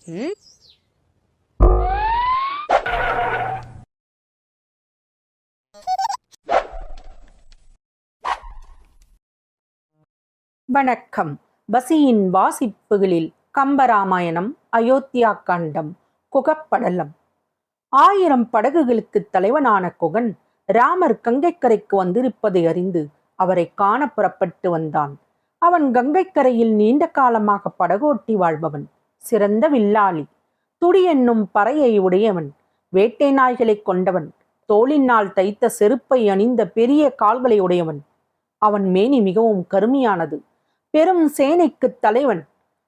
ம் வணக்கம். பசியின் வாசிப்புகளில் கம்பராமாயணம், அயோத்தியா காண்டம், குகப்படலம். 1000 படகுகளுக்குத் தலைவனான குகன் ராமர் கங்கைக்கரைக்கு வந்திருப்பதை அறிந்து அவரை காண புறப்பட்டு வந்தான். அவன் கங்கைக்கரையில் நீண்ட காலமாக படகோட்டி வாழ்பவன். சிறந்த வில்லாளி. துடி என்னும் பறையை உடையவன். வேட்டை நாய்களைக் கொண்டவன். தோளினால் தைத்த செருப்பை அணிந்த பெரிய கால்களை உடையவன். அவன் மேனி மிகவும் கருமையானது. பெரும் சேனைக்குத் தலைவன்.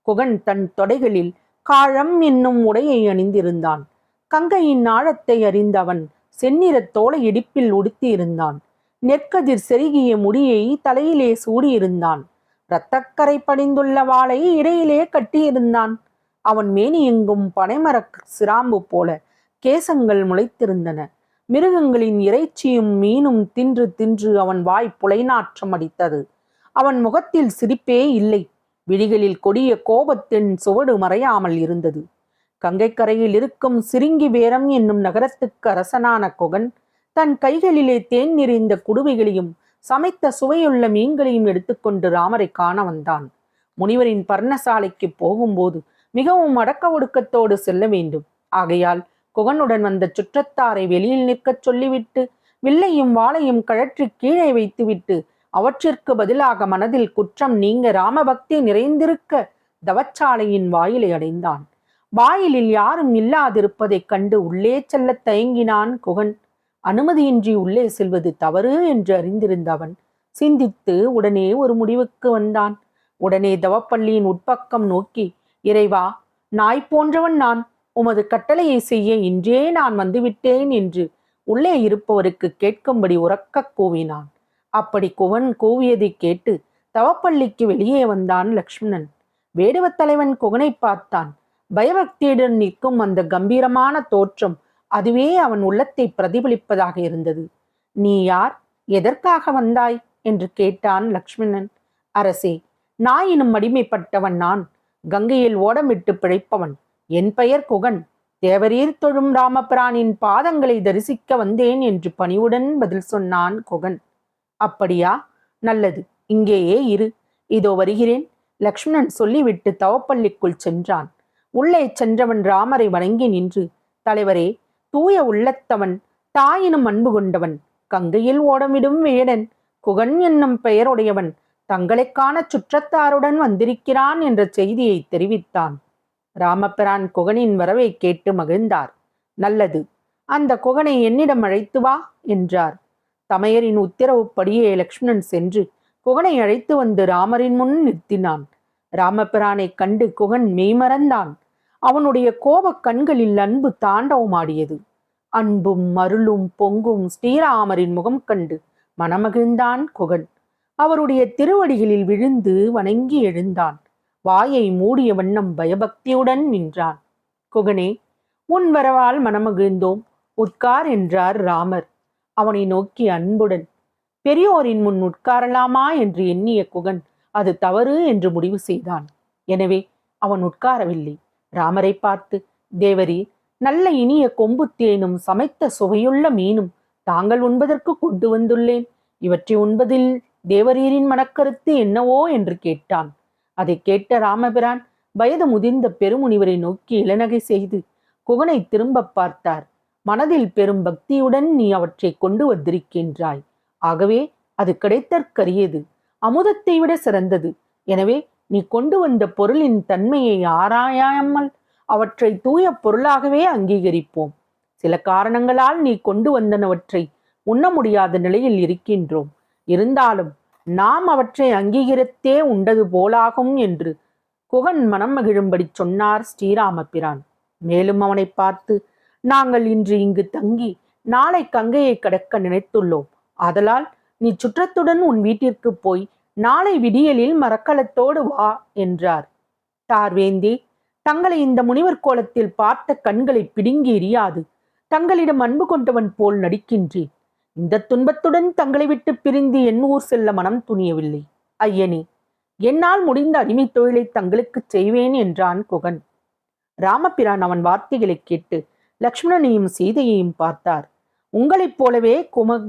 குகன் தன் தொடைகளில் காழம் என்னும் உடையை அணிந்திருந்தான். கங்கையின் ஆழத்தை அறிந்த அவன் செந்நிறத் தோலை இடுப்பில் உடுத்தியிருந்தான். நெற்கதிர் செருகிய முடியை தலையிலே சூடியிருந்தான். இரத்தக்கரை படிந்துள்ள வாளை இடையிலே கட்டியிருந்தான். அவன் மேனி எங்கும் பனைமரக் சிராம்பு போல கேசங்கள் முளைத்திருந்தன. மிருகங்களின் இறைச்சியும் மீனும் தின்று தின்று அவன் வாய் புலைநாற்றம் அடித்தது. அவன் முகத்தில் சிரிப்பே இல்லை. விழிகளில் கொடிய கோபத்தின் சுவடு மறையாமல் இருந்தது. கங்கைக்கரையில் இருக்கும் சிருங்கி பேரம் என்னும் நகரத்துக்கு அரசனான குகன் தன் கைகளிலே தேன் நிறைந்த குடுவைகளையும் சமைத்த சுவையுள்ள மீன்களையும் எடுத்துக்கொண்டு ராமரை காண வந்தான். முனிவரின் பர்ணசாலைக்கு போகும்போது மிகவும் அடக்க ஒடுக்கத்தோடு செல்ல வேண்டும். ஆகையால் குகனுடன் வந்த சுற்றத்தாரை வெளியில் நிற்கச் சொல்லிவிட்டு வில்லையும் வாளையும் கழற்றி கீழே வைத்துவிட்டு அவற்றிற்கு பதிலாக மனதில் குற்றம் நீங்க ராமபக்தி நிறைந்திருக்க தவச்சாலையின் வாயிலை அடைந்தான். வாயிலில் யாரும் இல்லாதிருப்பதைக் கண்டு உள்ளே செல்லத் தயங்கினான் குகன். அனுமதியின்றி உள்ளே செல்வது தவறு என்று அறிந்திருந்த அவன் சிந்தித்து உடனே ஒரு முடிவுக்கு வந்தான். உடனே தவப்பள்ளியின் உட்பக்கம் நோக்கி, இறைவா, நாய் போன்றவன் நான். உமது கட்டளையை செய்ய இன்றே நான் வந்துவிட்டேன் என்று உள்ளே இருப்பவருக்கு கேட்கும்படி உரக்கக் கூவினான். அப்படி குகன் கூவியதை கேட்டு தவப்பள்ளிக்கு வெளியே வந்தான் லக்ஷ்மணன். வேடுவத் தலைவன் குகனை பார்த்தான். பயபக்தியுடன் நிற்கும் அந்த கம்பீரமான தோற்றம் அதுவே அவன் உள்ளத்தை பிரதிபலிப்பதாக இருந்தது. நீ யார்? எதற்காக வந்தாய் என்று கேட்டான் லக்ஷ்மணன். அரசே, நாயினும் அடிமைப்பட்டவன் நான். கங்கையில் ஓடமிட்டு பிழைப்பவன். என் பெயர் குகன். தேவரீர் தொழும் ராமபிரானின் பாதங்களை தரிசிக்க வந்தேன் என்று பணிவுடன் பதில் சொன்னான் குகன். அப்படியா? நல்லது, இங்கேயே இரு. இதோ வருகிறேன். லக்ஷ்மணன் சொல்லிவிட்டு தவப்பள்ளிக்குள் சென்றான். உள்ளே சென்றவன் ராமரை வணங்கி நின்று, தலைவரே, தூய உள்ளத்தவன், தாயினும் அன்பு கொண்டவன், கங்கையில் ஓடமிடும் வேடன், குகன் என்னும் பெயருடையவன் தங்களைக் காண சுற்றத்தாருடன் வந்திருக்கிறான் என்ற செய்தியை தெரிவித்தான். ராமபிரான் குகனின் வரவை கேட்டு மகிழ்ந்தார். நல்லது, அந்த குகனை என்னிடம் அழைத்து வா என்றார். தமையரின் உத்தரவுப்படியே லக்ஷ்மணன் சென்று குகனை அழைத்து வந்து ராமரின் முன் நிறுத்தினான். ராமபிரானை கண்டு குகன் மெய்மறந்தான். அவனுடைய கோபக் கண்களில் அன்பு தாண்டவமாடியது. அன்பும் அருளும் பொங்கும் ஸ்ரீராமரின் முகம் கண்டு மனமகிழ்ந்தான் குகன். அவருடைய திருவடிகளில் விழுந்து வணங்கி எழுந்தான். வாயை மூடிய வண்ணம் பயபக்தியுடன் நின்றான். குகனே, உன் வரவால் மனமகிழ்ந்தோம், உட்கார் என்றார் ராமர். அவனை நோக்கி அன்புடன், பெரியோரின் முன் உட்காரலாமா என்று எண்ணிய குகன் அது தவறு என்று முடிவு செய்தான். எனவே அவன் உட்காரவில்லை. ராமரை பார்த்து, தேவரீர், நல்ல இனிய கொம்பு தேனும் சமைத்த சுவையுள்ள மீனும் தாங்கள் உண்பதற்கு கொண்டு வந்துள்ளேன். இவற்றை உண்பதில் தேவரீரின் மனக்கருத்து என்னவோ என்று கேட்டான். அதை கேட்ட ராமபிரான் வயது முதிர்ந்த பெருமுனிவரை நோக்கி இளநகை செய்து குகனை திரும்ப பார்த்தார். மனதில் பெரும் பக்தியுடன் நீ அவற்றை கொண்டு வந்திருக்கின்றாய். ஆகவே அது கிடைத்தற்கரியது, அமுதத்தை விட சிறந்தது. எனவே நீ கொண்டு வந்த பொருளின் தன்மையை ஆராயாமல் அவற்றை தூய பொருளாகவே அங்கீகரிப்போம். சில காரணங்களால் நீ கொண்டு வந்தனவற்றை உண்ண முடியாத நிலையில் இருக்கின்றோம். இருந்தாலும் நாம் அவற்றை அங்கீகரித்தே உண்டது போலாகும் என்று குகன் மனம் மகிழும்படி சொன்னார் ஸ்ரீராமபிரான். மேலும் அவனை பார்த்து, நாங்கள் இன்று இங்கு தங்கி நாளை கங்கையை கடக்க நினைத்துள்ளோம். ஆதலால் நீ சுற்றத்துடன் உன் வீட்டிற்கு போய் நாளை விடியலில் மரக்கலத்தோடு வா என்றார். தார்வேந்தே, தங்களை இந்த முனிவர் கோலத்தில் பார்த்த கண்களை பிடுங்கி எறியாது தங்களிடம் அன்பு கொண்டவன் போல் நடிக்கின்றேன். இந்த துன்பத்துடன் தங்களை விட்டு பிரிந்து என் ஊர் செல்ல மனம் துணியவில்லை. ஐயனே, என்னால் முடிந்த அடிமை தொழிலை தங்களுக்கு செய்வேன் என்றான் குகன். ராமபிரான் அவன் வார்த்தைகளை கேட்டு லக்ஷ்மணனையும் சீதையையும் பார்த்தார். உங்களைப் போலவே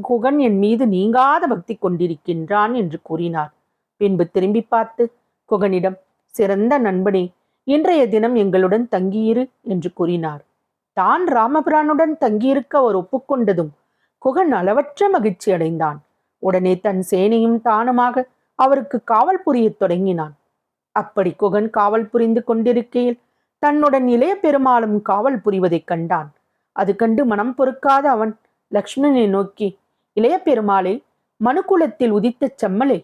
குகன் என் மீது நீங்காத பக்தி கொண்டிருக்கின்றான் என்று கூறினார். பின்பு திரும்பி பார்த்து குகனிடம், சிறந்த நண்பனே, இன்றைய தினம் எங்களுடன் தங்கியிரு என்று கூறினார். தான் ராமபிரானுடன் தங்கியிருக்க அவர் ஒப்புக்கொண்டதும் குகன் அளவற்ற மகிழ்ச்சி அடைந்தான். உடனே தன் சேனையும் தானுமாக அவருக்கு காவல் புரியத் தொடங்கினான். அப்படி குகன் காவல் புரிந்து கொண்டிருக்கையில் தன்னுடன் இளைய பெருமாளும் காவல் புரிவதைக் கண்டான். அது கண்டு மனம் பொறுக்காத அவன் லக்ஷ்மணனை நோக்கி, இளைய பெருமாளே, மனுக்குலத்தில் உதித்த செம்மலே,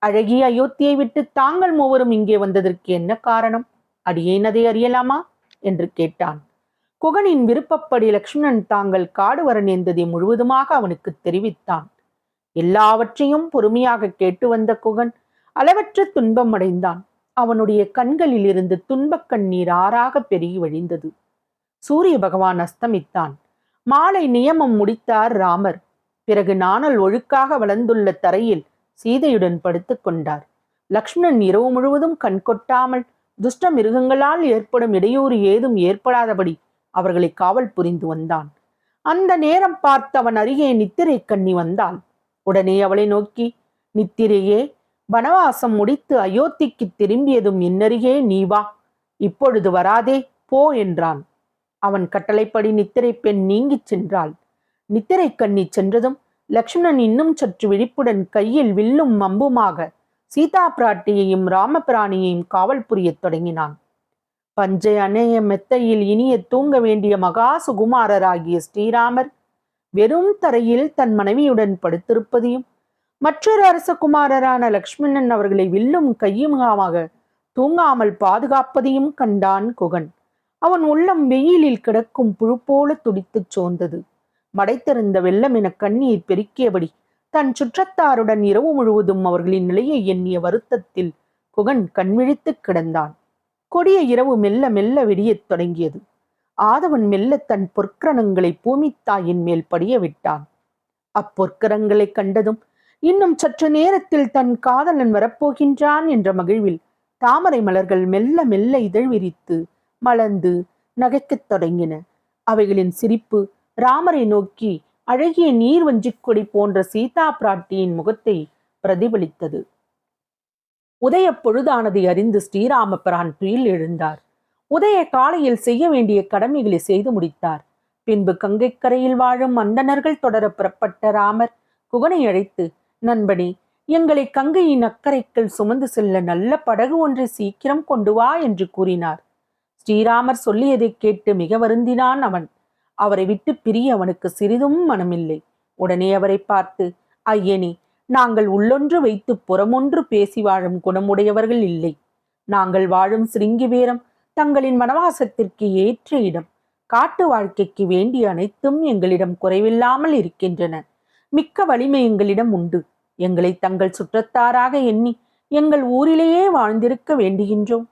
அழகிய அயோத்தியை விட்டு தாங்கள் மூவரும் இங்கே வந்ததற்கு என்ன காரணம்? அடியேன் அதை அறியலாமா என்று கேட்டான். குகனின் விருப்பப்படி லக்ஷ்மணன் தாங்கள் காடு வர நேர்ந்ததை முழுவதுமாக அவனுக்கு தெரிவித்தான். எல்லாவற்றையும் பொறுமையாக கேட்டு வந்த குகன் அளவற்ற துன்பம் அடைந்தான். அவனுடைய கண்களில் இருந்து துன்பக் கண்ணீர் ஆறாக பெருகி வழிந்தது. சூரிய பகவான் அஸ்தமித்தான். மாலை நியமம் முடித்தார் ராமர். பிறகு நாணல் ஒழுக்காக வளர்ந்துள்ள தரையில் சீதையுடன் படுத்துக் கொண்டார். லக்ஷ்மணன் இரவு முழுவதும் கண் கொட்டாமல் துஷ்ட மிருகங்களால் ஏற்படும் இடையூறு ஏதும் ஏற்படாதபடி அவர்களை காவல் புரிந்து வந்தான். அந்த நேரம் பார்த்து அவன் அருகே நித்திரை கண்ணி வந்தாள். உடனே அவளை நோக்கி, நித்திரையே, வனவாசம் முடித்து அயோத்திக்கு திரும்பியதும் இன்னருகே நீ வா, இப்பொழுது வராதே, போ என்றான். அவன் கட்டளைப்படி நித்திரை பெண் நீங்கிச் சென்றாள். நித்திரை கண்ணி சென்றதும் லக்ஷ்மணன் இன்னும் சற்று விழிப்புடன் கையில் வில்லும் அம்புமாக சீதா பிராட்டியையும் ராமபிராணியையும் காவல் புரியத் தொடங்கினான். பஞ்சை அணைய மெத்தையில் இனிய தூங்க வேண்டிய மகா சுகுமாரராகிய ஸ்ரீராமர் வெறும் தரையில் தன் மனைவியுடன் படுத்திருப்பதையும் மற்றொரு அரசகுமாரரான லக்ஷ்மணன் அவர்களை வில்லும் கையுமாக தூங்காமல் பாதுகாப்பதையும் கண்டான் குகன். அவன் உள்ளம் வெயிலில் கிடக்கும் புழு போல துடித்துச் சோர்ந்தது. மடைத்திருந்த வெள்ளம் என கண்ணீர் பெருக்கியபடி தன் சுற்றத்தாருடன் இரவு முழுவதும் அவர்களின் நிலையை எண்ணிய வருத்தத்தில் குகன் கண்விழித்து கிடந்தான். கொடிய இரவு மெல்ல மெல்ல விடியத் தொடங்கியது. ஆதவன் மெல்ல தன் பொற்கரணங்களை பூமித்தாயின் மேல் படிய விட்டான். அப்பொற்கரங்களை கண்டதும் இன்னும் சற்று நேரத்தில் தன் காதலன் வரப்போகின்றான் என்ற மகிழ்வில் தாமரை மலர்கள் மெல்ல மெல்ல இதழ் விரித்து மலர்ந்து நகைக்கத் தொடங்கின. அவைகளின் சிரிப்பு ராமரை நோக்கி அழகிய நீர் வஞ்சிக்கொடி போன்ற சீதா பிராட்டியின் முகத்தை பிரதிபலித்தது. உதய பொழுதானதை அறிந்து ஸ்ரீராமபிரான் துயில் எழுந்தார். உதய காலையில் செய்ய வேண்டிய கடமைகளை செய்து முடித்தார். பின்பு கங்கைக்கரையில் வாழும் அந்தணர்கள் தொடர புறப்பட்ட ராமர் குகனை அழைத்து, நண்பனே, எங்களை கங்கையின் அக்கறைக்குள் சுமந்து செல்ல நல்ல படகு ஒன்றை சீக்கிரம் கொண்டு வா என்று கூறினார். ஸ்ரீராமர் சொல்லியதை கேட்டு மிக வருந்தினான் அவன். அவரை விட்டு பிரிய அவனுக்கு சிறிதும் மனமில்லை. உடனே அவரை பார்த்து, ஐயனே, நாங்கள் உள்ளொன்று வைத்து புறமொன்று பேசி வாழும் குணமுடையவர்கள் இல்லை. நாங்கள் வாழும் சிருங்கிவேரம் தங்களின் வனவாசத்திற்கு ஏற்ற இடம். காட்டு வாழ்க்கைக்கு வேண்டிய அனைத்தும் எங்களிடம் குறைவில்லாமல் இருக்கின்றன. மிக்க வலிமை எங்களிடம் உண்டு. எங்களை தங்கள் சுற்றத்தாராக எண்ணி எங்கள் ஊரிலேயே வாழ்ந்திருக்க வேண்டுகின்றோம்.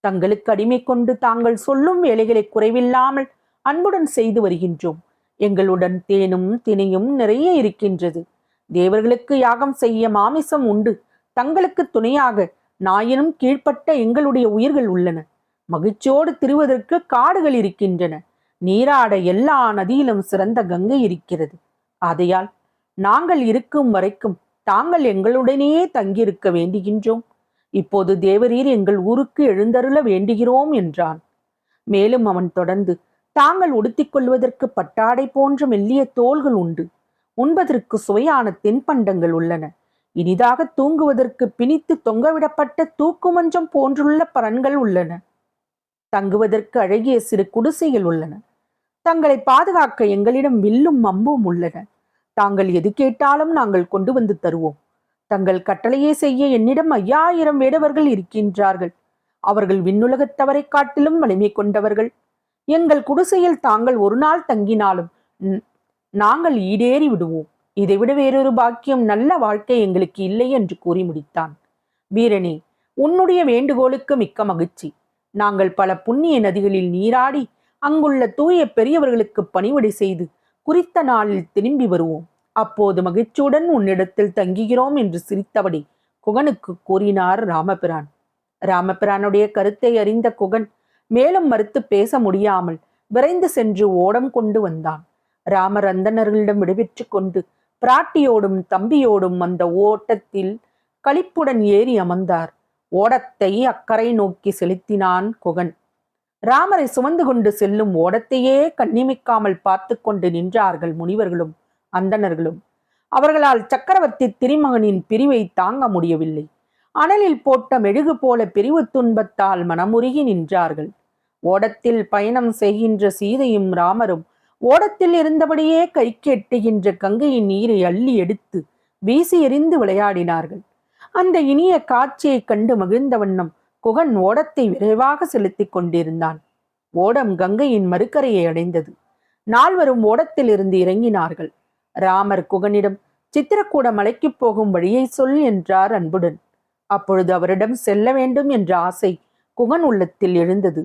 தங்களுக்கு அடிமை கொண்டு தாங்கள் சொல்லும் வேலைகளை குறைவில்லாமல் அன்புடன் செய்து வருகின்றோம். எங்களுடன் தேனும் தினையும் நிறைய இருக்கின்றது. தேவர்களுக்கு யாகம் செய்ய மாமிசம் உண்டு. தங்களுக்கு துணையாக நாயினும் கீழ்ப்பட்ட எங்களுடைய உயிர்கள் உள்ளன. மகிழ்ச்சியோடு திரிவதற்கு காடுகள் இருக்கின்றன. நீராட எல்லா நதியிலும் சிறந்த கங்கை இருக்கிறது. ஆகையால் நாங்கள் இருக்கும் வரைக்கும் தாங்கள் எங்களுடனேயே தங்கியிருக்க வேண்டுகின்றோம். இப்போது தேவரீர் எங்கள் ஊருக்கு எழுந்தருள வேண்டுகிறோம் என்றான். மேலும் அவன் தொடர்ந்து, தாங்கள் உடுத்திக் கொள்வதற்கு பட்டாடை போன்ற மெல்லிய தோள்கள் உண்டு. உண்பதற்கு சுவையான தென்பண்டங்கள் உள்ளன. இனிதாக தூங்குவதற்கு பிணித்து தொங்கவிடப்பட்ட தூக்கு மஞ்சம் போன்றுள்ள பரன்கள் உள்ளன. தங்குவதற்கு அழகிய சிறு குடிசைகள் உள்ளன. தங்களை பாதுகாக்க எங்களிடம் வில்லும் அம்பும் உள்ளன. தாங்கள் எது கேட்டாலும் நாங்கள் கொண்டு வந்து தருவோம். தங்கள் கட்டளையே செய்ய என்னிடம் 5000 வேடவர்கள் இருக்கின்றார்கள். அவர்கள் விண்ணுலகத்தவரை காட்டிலும் வலிமை கொண்டவர்கள். எங்கள் குடிசையில் தாங்கள் ஒரு நாள் தங்கினாலும் நாங்கள் ஈடேறி விடுவோம். இதைவிட வேறொரு பாக்கியம், நல்ல வாழ்க்கை எங்களுக்கு இல்லை என்று கூறி முடித்தான். வீரனே, உன்னுடைய வேண்டுகோளுக்கு மிக்க மகிழ்ச்சி. நாங்கள் பல புண்ணிய நதிகளில் நீராடி அங்குள்ள தூய பெரியவர்களுக்கு பணிவிடை செய்து குறித்த நாளில் திரும்பி வருவோம். அப்போது மகிழ்ச்சியுடன் உன்னிடத்தில் தங்குகிறோம் என்று சிரித்தபடி குகனுக்கு கூறினார் ராமபிரான். ராமபிரானுடைய கருத்தை அறிந்த குகன் மேலும் மறுத்து பேச முடியாமல் விரைந்து சென்று ஓடம் கொண்டு வந்தான். ராமர் அந்தணர்களிடம் விடைபெற்று கொண்டு பிராட்டியோடும் தம்பியோடும் அந்த ஓட்டத்தில் களிப்புடன் ஏறி அமர்ந்தார். ஓடத்தை அக்கறை நோக்கி செலுத்தினான் குகன். ராமரை சுமந்து கொண்டு செல்லும் ஓடத்தையே கண்ணிமைக்காமல் பார்த்து கொண்டு நின்றார்கள் முனிவர்களும் அந்தணர்களும். அவர்களால் சக்கரவர்த்தி திருமகனின் பிரிவை தாங்க முடியவில்லை. அனலில் போட்ட மெழுகு போல பிரிவு துன்பத்தால் மனமுருகி நின்றார்கள். ஓடத்தில் பயணம் செய்கின்ற சீதையும் ராமரும் ஓடத்தில் இருந்தபடியே கைக்கு எட்டுகின்ற கங்கையின் நீரை அள்ளி எடுத்து வீசி எறிந்து விளையாடினார்கள். அந்த இனிய காட்சியை கண்டு மகிழ்ந்த வண்ணம் குகன் ஓடத்தை விரைவாக செலுத்தி கொண்டிருந்தான். ஓடம் கங்கையின் மறுக்கரையை அடைந்தது. நால்வரும் ஓடத்தில் இருந்து இறங்கினார்கள். ராமர் குகனிடம் சித்திரக்கூட மலைக்கு போகும் வழியை சொல் என்றார் அன்புடன். அப்பொழுது அவரிடம் செல்ல வேண்டும் என்ற ஆசை குகன் உள்ளத்தில் எழுந்தது.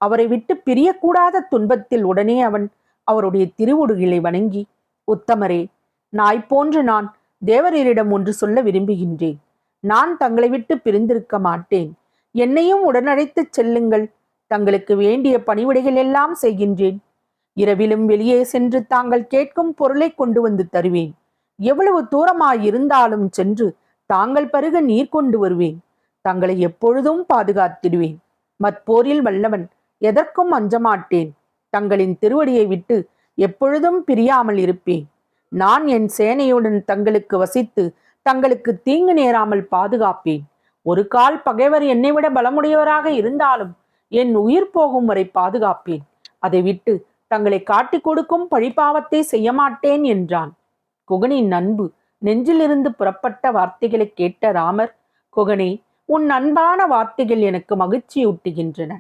அவரை விட்டு பிரியக்கூடாத துன்பத்தில் உடனே அவன் அவருடைய திருவுடுகளை வணங்கி, உத்தமரே, நாய் போன்று நான் தேவரீரிடம் ஒன்று சொல்ல விரும்புகின்றேன். நான் தங்களை விட்டு பிரிந்திருக்க மாட்டேன். என்னையும் உடனழைத்துச் செல்லுங்கள். தங்களுக்கு வேண்டிய பணிவிடைகள் எல்லாம் செய்கின்றேன். இரவிலும் வெளியே சென்று தாங்கள் கேட்கும் பொருளை கொண்டு வந்து தருவேன். எவ்வளவு தூரமாயிருந்தாலும் சென்று தாங்கள் பருக நீர் கொண்டு வருவேன். தங்களை எப்பொழுதும் பாதுகாத்திடுவேன். மற்போரில் வல்லவன், எதற்கும் அஞ்சமாட்டேன். தங்களின் திருவடியை விட்டு எப்பொழுதும் பிரியாமல் இருப்பேன். நான் என் சேனையுடன் தங்களுக்கு வசித்து தங்களுக்கு தீங்கு நேராமல் பாதுகாப்பேன். ஒரு கால் பகைவர் என்னை விட பலமுடையவராக இருந்தாலும் என் உயிர் போகும் வரை பாதுகாப்பேன். அதை விட்டு தங்களை காட்டிக் கொடுக்கும் பழிபாவத்தை செய்ய மாட்டேன் என்றான். குகனின் அன்பு நெஞ்சிலிருந்து புறப்பட்ட வார்த்தைகளை கேட்ட ராமர், குகனே, உன் அன்பான வார்த்தைகள் எனக்கு மகிழ்ச்சியூட்டுகின்றன.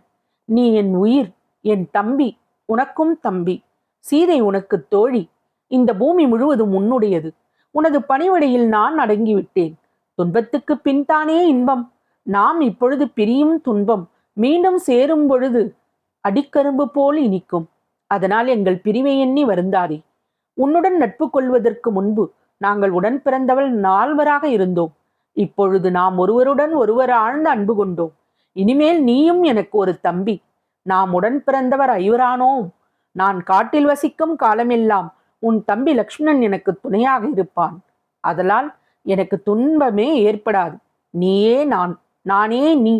நீ என் உயிர், என் தம்பி, உனக்கும் தம்பி. சீதை உனக்கு தோழி. இந்த பூமி முழுவதும் உன்னுடையது. உனது பணிவிடையில் நான் அடங்கிவிட்டேன். துன்பத்துக்கு பின்தானே இன்பம். நாம் இப்பொழுது பிரியும் துன்பம் மீண்டும் சேரும் பொழுது அடிக்கரும்பு போல் இனிக்கும். அதனால் எங்கள் பிரிவை எண்ணி வருந்தாதே. உன்னுடன் நட்பு கொள்வதற்கு முன்பு நாங்கள் உடன் பிறந்தவள் 4வராக இருந்தோம். இப்பொழுது நாம் ஒருவருடன் ஒருவர் ஆழ்ந்த அன்பு கொண்டோம். இனிமேல் நீயும் எனக்கு ஒரு தம்பி. நாம் உடன் பிறந்தவர் 5வரானோம். நான் காட்டில் வசிக்கும் காலமெல்லாம் உன் தம்பி லக்ஷ்மணன் எனக்கு துணையாக இருப்பான். அதனால் எனக்கு துன்பமே ஏற்படாது. நீயே நான், நானே நீ.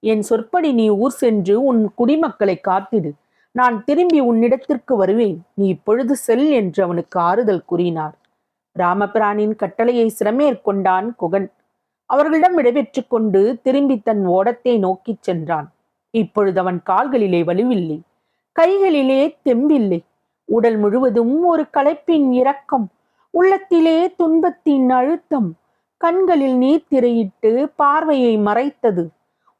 என் சொற்படி நீ ஊர் சென்று உன் குடிமக்களை காத்திடு. நான் திரும்பி உன்னிடத்திற்கு வருவேன். நீ இப்பொழுது செல் என்று அவனுக்கு ஆறுதல் கூறினார். ராமபிரானின் கட்டளையை சிரமேற்கொண்டான் குகன். அவர்களிடம் விடைபெற்று கொண்டு திரும்பி தன் ஓடத்தை நோக்கி சென்றான். இப்பொழுது அவன் கால்களிலே வலுவில்லை, கைகளிலே தெம்பில்லை. உடல் முழுவதும் ஒரு களைப்பின் இரக்கம், உள்ளத்திலே துன்பத்தின் அழுத்தம், கண்களில் நீர் திரையிட்டு பார்வையை மறைத்தது.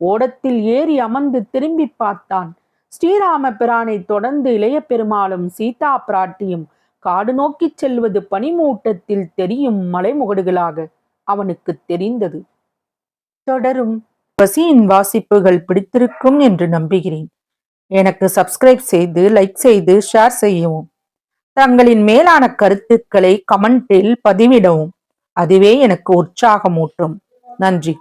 ஓடத்தில் ஏறி அமர்ந்து திரும்பி பார்த்தான். ஸ்ரீராம பிரானை தொடர்ந்து இளைய பெருமாளும் சீதா பிராட்டியும் காடு நோக்கிச் செல்வது பனிமூட்டத்தில் தெரியும் மலைமுகடுகளாக அவனுக்கு தெரிந்தது. தொடரும் பசியின் வாசிப்புகள் பிடித்திருக்கும் என்று நம்புகிறேன். எனக்கு சப்ஸ்கிரைப் செய்து, லைக் செய்து, ஷேர் செய்யவும். தங்களின் மேலான கருத்துக்களை கமெண்டில் பதிவிடவும். அதுவே எனக்கு உற்சாகமூட்டும். நன்றி.